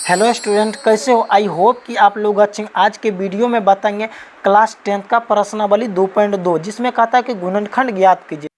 Hello student, कैसे हो? I hope कि आप लोग अच्छे हैं। आज के वीडियो में बताएंगे क्लास 10th का प्रश्नावली 2.2 जिसमें कहता है कि गुणनखंड ज्ञात कीजिए।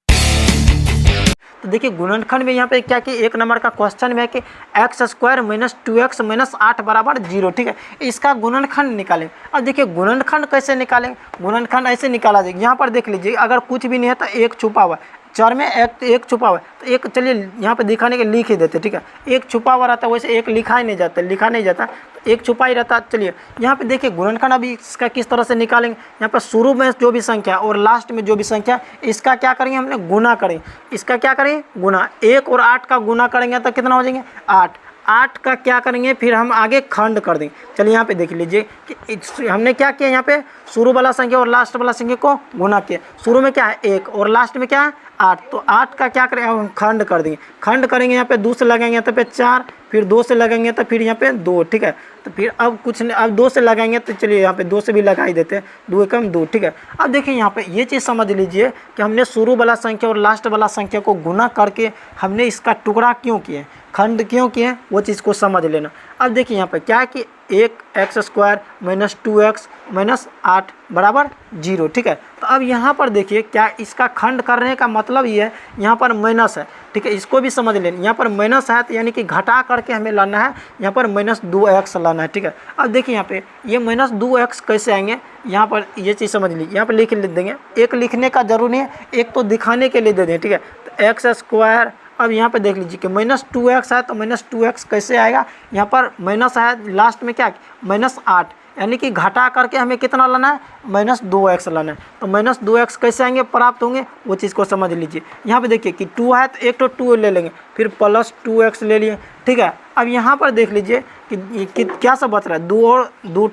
तो देखिए गुणनखंड में यहाँ पे क्या कि एक नंबर का क्वेश्चन में है कि x square minus 2x minus 8 बराबर 0। ठीक है, इसका गुणनखंड निकालें। अब देखिए गुणनखंड कैसे निकालें? गुणनखंड ऐसे निकाला जाएगा। यहाँ पर देख लीजिए, अगर कुछ भी नहीं है तो एक छुपा हुआ है, चार में एक छुपा हुआ है, तो एक चलिए यहाँ पे दिखाने के लिख ही देते। ठीक है, एक छुपा हुआ रहता है, वैसे एक लिखा ही नहीं जाता, लिखा नहीं जाता, तो एक छुपा ही रहता। चलिए यहाँ पे देखिए गुणनखंड अभी इसका किस तरह से निकालेंगे। यहाँ पर शुरू में जो भी संख्या और लास्ट में जो भी संख्या, इसका क्या करेंगे, हमने गुना करेंगे। इसका क्या करेंगे, गुना। 1 और 8 का गुना करेंगे तो कितना हो जाएंगे, 8। 8 का क्या करेंगे, फिर हम आगे खंड कर देंगे। चलिए यहाँ पे देख लीजिए कि हमने क्या किया, यहाँ पे शुरू वाला संख्या और लास्ट वाला संख्या को गुना किया। शुरू में क्या है 1 और लास्ट में क्या है 8, तो 8 का क्या करेंगे, हम खंड कर देंगे। खंड करेंगे, यहाँ पे 2 से लगाएंगे तो पे 4, फिर 2 से लगाएंगे तो फिर यहाँ पे 2। ठीक है, तो फिर अब कुछ नहीं, अब 2 से लगाएंगे तो चलिए यहाँ पे 2 से भी लगा ही देते हैं, 2 एकम 2। ठीक है, अब देखिए यहाँ पे ये चीज़ समझ लीजिए कि हमने शुरू वाला संख्या और लास्ट वाला संख्या को गुना करके हमने इसका टुकड़ा क्यों किए, खंड क्यों किए, वो चीज़ को समझ लेना। अब देखिए यहाँ पे क्या है कि 1x square minus 2x minus 8 बराबर 0। ठीक है, तो अब यहाँ पर देखिए क्या इसका खंड करने का मतलब ये है, यहाँ पर माइनस है। ठीक है, इसको भी समझ लेना। यहाँ पर माइनस है तो यानी कि घटा करके हमें लाना है, यहाँ पर माइनस 2x लाना है। ठीक है, अब देखिए यहाँ पे ये माइनस 2x कैसे आएंगे, यहाँ पर ये चीज़ समझ लीजिए। यहाँ पर लिख देंगे, एक लिखने का जरूरी नहीं है, एक तो दिखाने के लिए दे दें। ठीक है, तो एक्स स्क्वायर, अब यहाँ पे देख लीजिए कि माइनस 2x है, तो माइनस 2x कैसे आएगा, यहाँ पर माइनस है, लास्ट में क्या माइनस 8, यानी कि घटा करके हमें कितना लाना है, माइनस 2x लाना है। तो माइनस 2x कैसे आएंगे, प्राप्त होंगे, वो चीज़ को समझ लीजिए। यहाँ पे देखिए कि 2 है तो एक तो 2 ले लेंगे, फिर प्लस 2x ले लिए। ठीक है, अब यहाँ पर देख लीजिए कि क्या सब बच रहा है, 2 और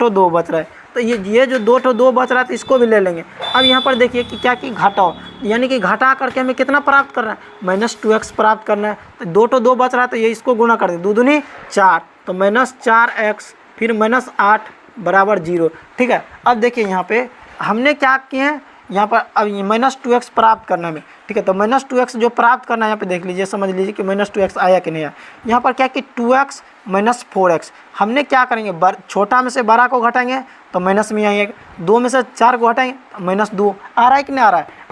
2 बच रहा है, तो ये जो 2 बच रहा है तो इसको भी ले लेंगे। अब यहाँ पर देखिए कि क्या कि घटाओ, यानी कि घटा करके हमें कितना प्राप्त करना है, माइनस 2x प्राप्त करना है। तो 2 बच रहा है तो ये इसको गुना कर दें, 2 दूनी 4, तो माइनस 4x फिर माइनस 8 बराबर 0। ठीक है, अब देखिए यहाँ पे हमने क्या किए हैं, यहाँ पर अब माइनस 2x प्राप्त करना है। ठीक है, तो माइनस 2x जो प्राप्त करना है, यहाँ पे देख लीजिए, समझ लीजिए कि माइनस 2x आया कि नहीं आया। यहाँ पर क्या कि 2x माइनस 4x, हमने क्या करेंगे, छोटा में से बड़ा को घटाएंगे तो माइनस में आएंगे, 2 में से 4 को घटाएंगे तो माइनस 2 आ रहा है कि नहीं आ रहा है।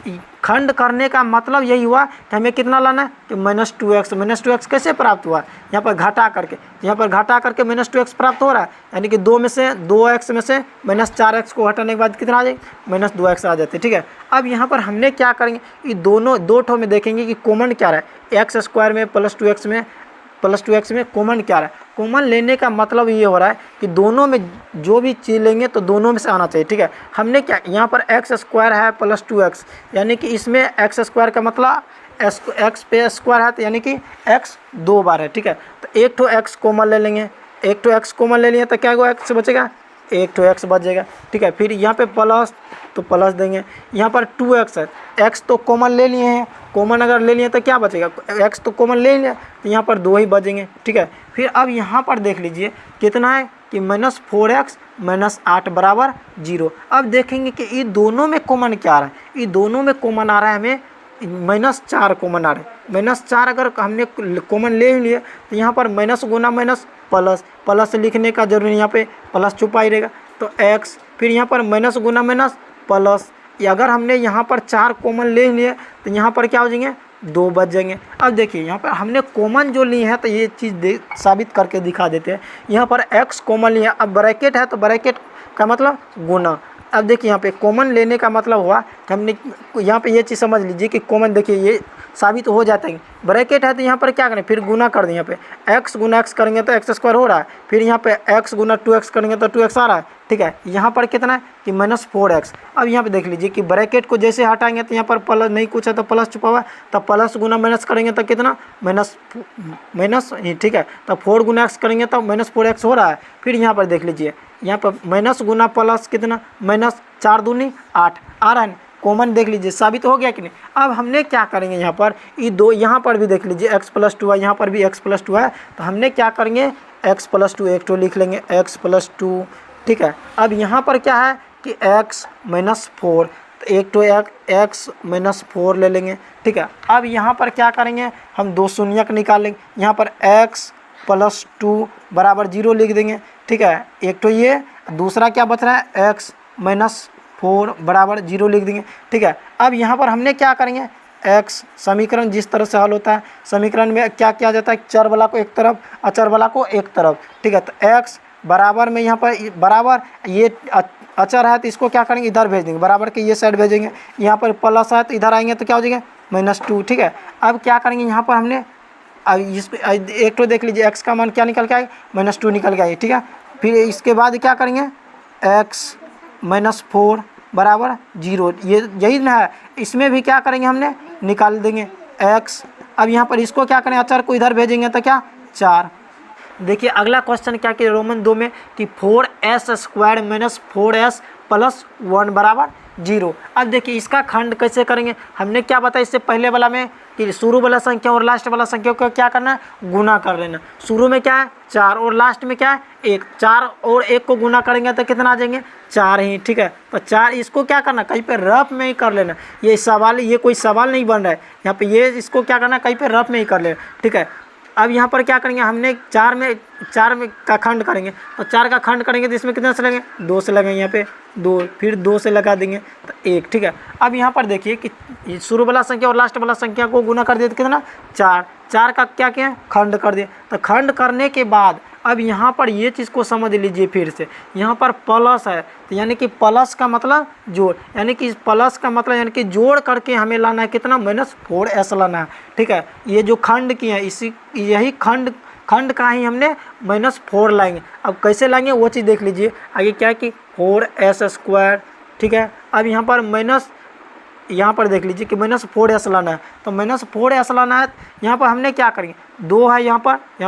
खंड करने का मतलब यही हुआ कि हमें कितना लाना है, कि माइनस 2x कैसे प्राप्त हुआ, यहाँ पर घटा करके, यहाँ पर घटा करके माइनस 2x प्राप्त हो रहा है, यानी कि 2x में से माइनस 4x को हटाने के बाद कितना आ जाएगा, माइनस 2x आ जाते। ठीक है, अब यहाँ पर हमने क्या करेंगे, ये दोनों दो ठो में देखेंगे कि कॉमन क्या रहा है, एक्स स्क्वायर में प्लस 2x में कॉमन क्या रहा है। कॉमन लेने का मतलब ये हो रहा है कि दोनों में जो भी चीज़ लेंगे तो दोनों में से आना चाहिए। ठीक है, हमने क्या, यहाँ पर एक्स स्क्वायर है प्लस 2x, यानी कि इसमें एक्स स्क्वायर का मतलब एक्स पे स्क्वायर है, तो यानी कि एक्स 2 बार है। ठीक है, तो एक ठो एक्स कॉमन ले लेंगे, एक ठो एक्स कॉमन ले लिए तो क्या होगा, एक्स बचेगा, एक ठो एक्स बच जाएगा। ठीक है, फिर यहाँ पे प्लस, तो प्लस देंगे। यहाँ पर 2x है, एक्स तो कॉमन ले लिए हैं, कॉमन अगर ले लिए तो क्या बचेगा, एक्स तो कॉमन ले लिया, तो यहाँ पर 2 ही बचेंगे। ठीक है, फिर अब यहाँ पर देख लीजिए कितना है कि माइनस 4x माइनस 8 बराबर 0। अब देखेंगे कि ये दोनों में कॉमन क्या आ रहा है, ये दोनों में कॉमन आ रहा है हमें माइनस 4 कॉमन आ रहा है। माइनस 4 अगर हमने कॉमन ले ही लिए तो यहाँ पर माइनस गुना माइनस प्लस लिखने का जरूरी नहीं, यहाँ पे प्लस छुपा ही रहेगा, तो x, फिर यहाँ पर माइनस गुना माइनस प्लस, अगर हमने यहाँ पर 4 कॉमन ले लिए तो यहाँ पर क्या हो जाएंगे, 2 बच जाएंगे। अब देखिए यहाँ पर हमने कॉमन जो ली है तो ये चीज़ साबित करके दिखा देते हैं। यहाँ पर x कॉमन लिया, अब ब्रैकेट है तो ब्रैकेट का मतलब गुना। अब देखिए यहाँ पे कॉमन लेने का मतलब हुआ कि हमने यहाँ पे ये चीज़ समझ लीजिए कि कॉमन, देखिए ये साबित हो जाता है, ब्रैकेट है तो यहाँ पर क्या करें, फिर गुना कर दें। यहाँ पे x गुना x करेंगे तो x स्क्वायर हो रहा है, फिर यहाँ पे x गुना 2x करेंगे तो 2x आ रहा है। ठीक है, यहाँ पर कितना है कि माइनस 4x। अब यहाँ पे देख लीजिए कि ब्रैकेट को जैसे हटाएंगे तो यहाँ पर प्लस नहीं कुछ है तो प्लस छुपा हुआ है, तो प्लस गुना माइनस करेंगे तो कितना, माइनस ही। ठीक है, तो 4 गुना x करेंगे तो माइनस 4x हो रहा है। फिर यहाँ पर देख लीजिए, यहाँ पर माइनस गुना प्लस कितना, माइनस 4 दूनी 8 आ रहा है, कॉमन देख लीजिए साबित हो गया कि नहीं। अब हमने क्या करेंगे, यहाँ पर ये दो, यहाँ पर भी देख लीजिए x प्लस 2 है, यहाँ पर भी x प्लस 2 है, तो हमने क्या करेंगे, x प्लस 2 एक तो लिख लेंगे, x प्लस 2। ठीक है, अब यहाँ पर क्या है कि x माइनस 4, तो एक तो x माइनस 4 ले लेंगे। ठीक है, अब यहाँ पर क्या करेंगे, हम 2 शून्यक निकालेंगे, यहाँ पर x प्लस 2 बराबर 0 लिख देंगे। ठीक है, एक तो ये, दूसरा क्या बच रहा है x माइनस 4 बराबर 0 लिख देंगे। ठीक है, अब यहाँ पर हमने क्या करेंगे, x समीकरण जिस तरह से हल होता है, समीकरण में क्या किया जाता है, चर वाला को एक तरफ, अचर वाला को एक तरफ। ठीक है, तो x बराबर में यहाँ पर बराबर ये अचर है तो इसको क्या करेंगे, इधर भेज देंगे, बराबर के ये साइड भेजेंगे। यहाँ पर प्लस है तो इधर आएंगे तो क्या हो जाएगा -2। ठीक है, अब क्या करेंगे यहाँ पर हमने, अब इस एक तो देख लीजिए x का मान क्या निकल के आए, -2 निकल के आए। ठीक है, फिर इसके बाद क्या करेंगे, x -4 बराबर 0, ये यही ना है, इसमें भी क्या करेंगे हमने निकाल देंगे x। अब यहाँ पर इसको क्या करें, अचर को इधर भेजेंगे तो क्या 4। देखिए अगला क्वेश्चन क्या कि रोमन 2 में कि 4s² - 4s + 1 बराबर 0। अब देखिए इसका खंड कैसे करेंगे, हमने क्या बताया इससे पहले वाला में कि शुरू वाला संख्या और लास्ट वाला संख्या को क्या करना है, गुना कर लेना। शुरू में क्या है 4 और लास्ट में क्या है 1, 4 और 1 को गुना करेंगे तो कितना आ जाएंगे 4 ही। ठीक है, तो 4 इसको क्या करना, कहीं पे रफ में ही कर लेना। ये सवाल, ये कोई सवाल नहीं बन रहा है यहाँ पे, ये इसको क्या करना, कहीं पे रफ में ही कर लेना। ठीक है, अब यहाँ पर क्या करेंगे, हमने 4 में का खंड करेंगे, तो 4 का खंड करेंगे तो इसमें कितना से लगेंगे, 2 से लगेंगे, यहाँ पे 2, फिर 2 से लगा देंगे तो 1। ठीक है, अब यहाँ पर देखिए कि शुरू वाला संख्या और लास्ट वाला संख्या को गुना कर दिया तो कितना 4 का क्या किया, खंड कर दिया। तो खंड करने के बाद अब यहाँ पर ये चीज़ को समझ लीजिए फिर से, यहाँ पर प्लस है तो यानी कि प्लस का मतलब जोड़, यानी कि प्लस का मतलब यानी कि जोड़ करके हमें लाना है कितना, -4s लाना है। ठीक है, ये जो खंड किए हैं इसी यही खंड का ही हमने -4 लाएंगे। अब कैसे लाएंगे वो चीज़ देख लीजिए आगे क्या है कि 4s²। ठीक है, अब यहाँ पर देख लीजिए कि -4s लाना है, तो -4s लाना है, यहाँ पर हमने क्या करेंगे, 2 है यहाँ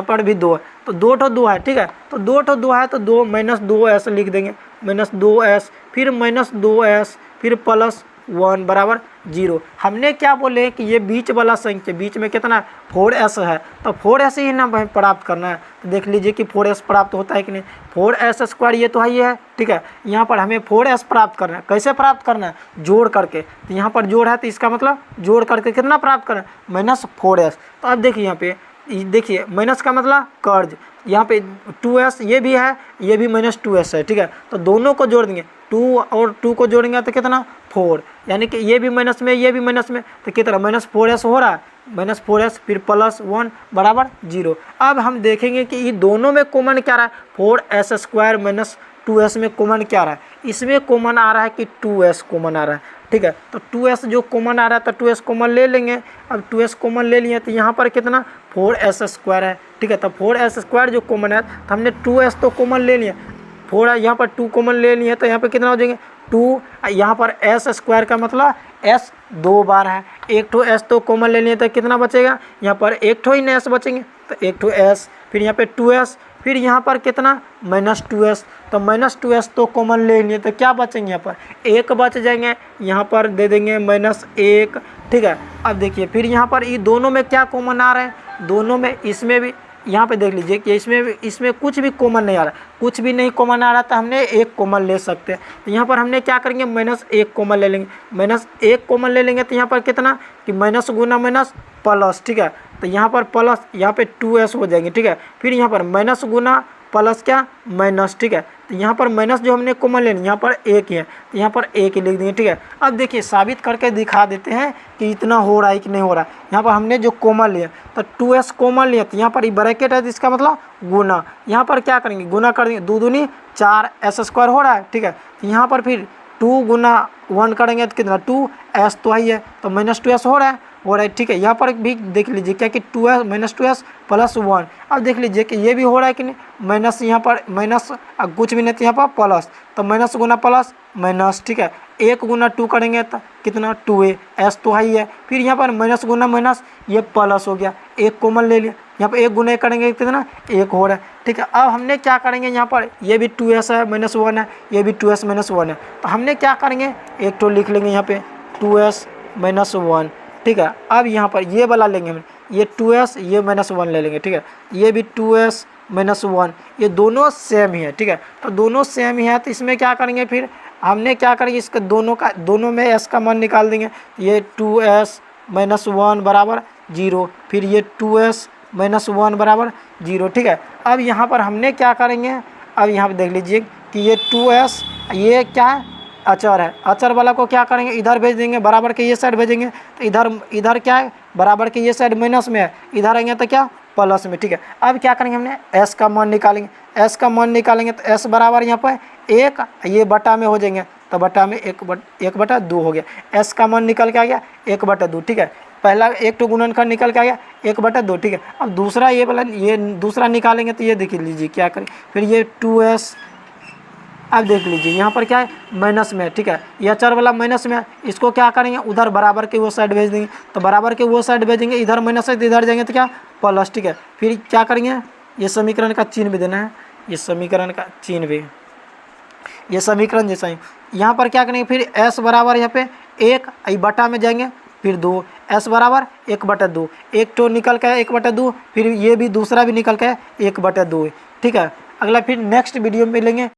पर भी 2 है, तो 2 है। ठीक है, तो 2 है तो 2 -2s लिख देंगे, -2s, फिर -2s, फिर +1 बराबर 0। हमने क्या बोले कि ये बीच वाला संख्या, बीच में कितना 4s है, तो 4s ही ना प्राप्त करना है। तो देख लीजिए कि 4s प्राप्त होता है कि नहीं, 4s² ये तो है। ठीक है, यहाँ पर हमें 4s प्राप्त करना है, कैसे प्राप्त करना है, जोड़ करके। तो यहाँ पर जोड़ है तो इसका मतलब जोड़ करके कितना प्राप्त करना है, -4s। तो अब देखिए यहाँ पे, देखिए माइनस का मतलब कर्ज, यहाँ पे 2s ये भी है, ये भी -2s है। ठीक है, तो दोनों को जोड़ देंगे, 2 और 2 को जोड़ेंगे तो कितना 4, यानी कि ये भी माइनस में ये भी माइनस में, तो कितना -4s हो रहा है, -4s फिर +1 बराबर 0। अब हम देखेंगे कि ये दोनों में कॉमन क्या रहा है, 4s² - 2s में कॉमन क्या रहा है, इसमें कॉमन आ रहा है कि 2s कॉमन आ रहा है। ठीक है, तो 2s जो कॉमन आ रहा है तो 2s कॉमन ले लेंगे। अब 2s कॉमन ले लिए तो यहाँ पर कितना 4s² है। ठीक है, तो 4s² जो कॉमन है तो हमने 2s तो कॉमन ले लिया, 4 यहाँ पर 2 कॉमन ले लिए तो यहाँ पर कितना हो जाएंगे 2, यहाँ पर s² का मतलब s 2 बार है, एक ठो s तो कॉमन ले लिए तो कितना बचेगा, यहाँ पर एक ठो ही न s बचेंगे, तो एक ठो s, फिर यहाँ पे 2s, फिर यहाँ पर कितना -2s, तो -2s तो कॉमन ले लिए तो क्या बचेंगे, यहाँ पर 1 बच जाएंगे, यहाँ पर दे देंगे -1। ठीक है, अब देखिए फिर यहाँ पर ये दोनों में क्या कॉमन आ रहे हैं, दोनों में, इसमें भी यहाँ पे देख लीजिए कि इसमें कुछ भी कॉमन नहीं आ रहा, कुछ भी नहीं कॉमन आ रहा तो हमने 1 कॉमन ले सकते हैं। तो यहाँ पर हमने क्या करेंगे, -1 कॉमन ले लेंगे, -1 कॉमन ले लेंगे तो यहाँ पर कितना कि माइनस गुना माइनस प्लस। ठीक है, तो यहाँ पर प्लस, यहाँ पे 2s हो जाएंगे। ठीक है, फिर यहाँ पर माइनस गुना प्लस क्या माइनस। ठीक है, तो यहाँ पर माइनस जो हमने कॉमन ले लिया, यहाँ पर 1 ही है तो यहाँ पर 1 ही लिख देंगे। ठीक है, अब देखिए साबित करके दिखा देते हैं कि इतना हो रहा है कि नहीं हो रहा है। यहाँ पर हमने जो कॉमन लिया तो 2s कॉमन लिया, तो यहाँ पर ब्रैकेट है तो इसका मतलब गुना, यहाँ पर क्या करेंगे गुना कर देंगे, 2 दूनी 4s² हो रहा है। ठीक है, तो यहाँ पर फिर 2 गुना 1 करेंगे तो कितना 2s तो ही है, तो -2s हो रहा है। ठीक है, यहाँ पर भी देख लीजिए क्या कि 2s -2s +1। अब देख लीजिए कि ये भी हो रहा है कि नहीं, माइनस यहाँ पर माइनस कुछ भी नहीं तो यहाँ पर प्लस, तो माइनस गुना प्लस माइनस। ठीक है, 1 गुना 2 करेंगे तो कितना 2s तो ही है, फिर यहाँ पर माइनस गुना माइनस ये प्लस हो गया, 1 कॉमन ले लिया, यहाँ पर 1 गुना 1 करेंगे कितना 1 हो रहा है। ठीक है, अब हमने क्या करेंगे, यहाँ पर ये भी 2s है -1 है, ये भी 2s -1 है, तो हमने क्या करेंगे एक तो लिख लेंगे यहाँ पे 2s -1। ठीक है, अब यहाँ पर ये वाला लेंगे हम, ये 2s ये -1 ले लेंगे। ठीक है, ये भी 2s -1, ये दोनों सेम ही है। ठीक है, तो दोनों सेम ही है तो इसमें क्या करेंगे, फिर हमने क्या करेंगे इसका दोनों में s का मान निकाल देंगे। ये 2s -1 बराबर 0, फिर ये 2s -1 बराबर 0, ठीक है। अब यहाँ पर हमने क्या करेंगे, अब यहाँ पर देख लीजिए कि ये 2s, ये क्या है, अचर है। अचर वाला को क्या करेंगे, इधर भेज देंगे, बराबर के ये साइड भेजेंगे, तो इधर क्या है, बराबर के ये साइड माइनस में है, इधर आएंगे तो क्या प्लस में, ठीक है। अब क्या करेंगे, हमने s का मान निकालेंगे, s का मान निकालेंगे तो s बराबर यहाँ पर 1, ये बटा में हो जाएंगे, तो बटा में 1/2 हो गया। s का मान निकल के आ गया 1/2, ठीक है। पहला एक तो गुणनखंड निकल के आ गया 1/2, ठीक है। अब दूसरा ये वाला, ये दूसरा निकालेंगे तो ये देख लीजिए क्या करें, फिर ये 2s, अब देख लीजिए यहाँ पर क्या है, माइनस में है, ठीक है। यह अचर वाला माइनस में है, इसको क्या करेंगे, उधर बराबर के वो साइड भेज देंगे, तो बराबर के वो साइड भेजेंगे, इधर माइनस है तो इधर जाएंगे तो क्या प्लस, ठीक है। फिर क्या करेंगे, ये समीकरण का चिन्ह भी देना है, ये समीकरण का चिन्ह भी, ये समीकरण जैसा ही यहाँ पर क्या करेंगे, फिर s बराबर यहाँ पे 1, बटा में जाएंगे, फिर 2, s बराबर 1/2, एक तो निकल के 1/2, फिर ये भी दूसरा भी निकल के 1/2, ठीक है। अगला फिर नेक्स्ट वीडियो में मिलेंगे।